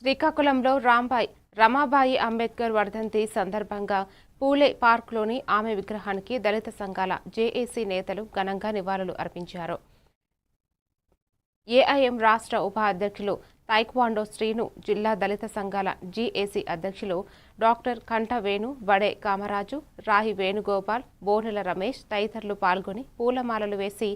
శ్రీకాకుళంలో రమాబాయి అంబేద్కర్ వర్ధంతి సందర్భంగా పూలే పార్క్లోని ఆమె విగ్రహానికి దళిత సంఘాల జేఏసీ నేతలు ఘనంగా నివాళులు అర్పించారు. ఏఐఎం రాష్ట్ర ఉపాధ్యక్షులు తైక్వాండో శ్రీను, జిల్లా దళిత సంఘాల జీఏసీ అధ్యక్షులు డాక్టర్ కంఠ వేణు, బడే కామరాజు, రాహి వేణుగోపాల్, బోనెల రమేష్ తదితరులు పాల్గొని పూలమాలలు వేసి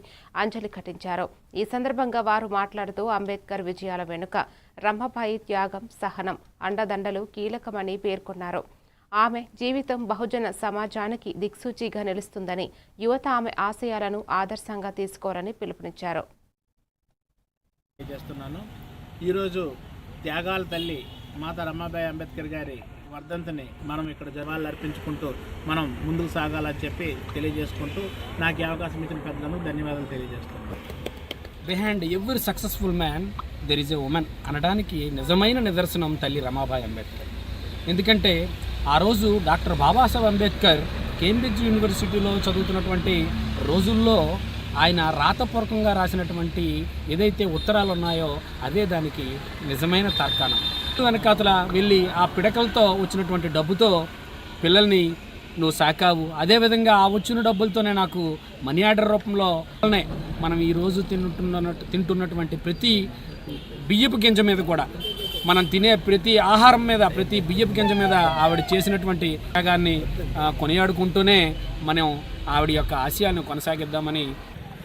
అంజలి ఘటించారు. ఈ సందర్భంగా వారు మాట్లాడుతూ అంబేద్కర్ విజయాల వెనుక రమాబాయి త్యాగం, సహనం, అండదండలు కీలకమని పేర్కొన్నారు. ఆమె జీవితం బహుజన సమాజానికి దిక్సూచిగా నిలుస్తుందని, యువత ఆమె ఆశయాలను ఆదర్శంగా తీసుకోవాలని పిలుపునిచ్చారు. ఈరోజు త్యాగాల తల్లి మాతా రమాబాయి అంబేద్కర్ గారి వర్ధంతిని మనం ఇక్కడ జవాళ్ళు అర్పించుకుంటూ మనం ముందుకు సాగాలని చెప్పి తెలియజేసుకుంటూ నాకు ఈ అవకాశం ఇచ్చిన పెద్దలకు ధన్యవాదాలు తెలియజేస్తున్నాను. Behind every successful man there is a women అనడానికి నిజమైన నిదర్శనం తల్లి రమాబాయి అంబేద్కర్. ఎందుకంటే ఆ రోజు డాక్టర్ బాబాసాహెబ్ అంబేద్కర్ కేంబ్రిడ్జ్ యూనివర్సిటీలో చదువుతున్నటువంటి రోజుల్లో ఆయన రాతపూర్వకంగా రాసినటువంటి ఏదైతే ఉత్తరాలు ఉన్నాయో అదే దానికి నిజమైన తర్కాణం. వెనకాతల వెళ్ళి ఆ పిడకలతో వచ్చినటువంటి డబ్బుతో పిల్లల్ని నువ్వు సాకావు, అదేవిధంగా ఆ వచ్చిన డబ్బులతోనే నాకు మనీ ఆర్డర్ రూపంలో మనం ఈరోజు తింటున్నటువంటి ప్రతి బియ్యపు గింజ మీద కూడా, మనం తినే ప్రతి ఆహారం మీద, ప్రతి బియ్యపు గింజ మీద ఆవిడ చేసినటువంటి త్యాగాన్ని కొనియాడుకుంటూనే మనం ఆవిడ యొక్క ఆశయాలను కొనసాగిద్దామని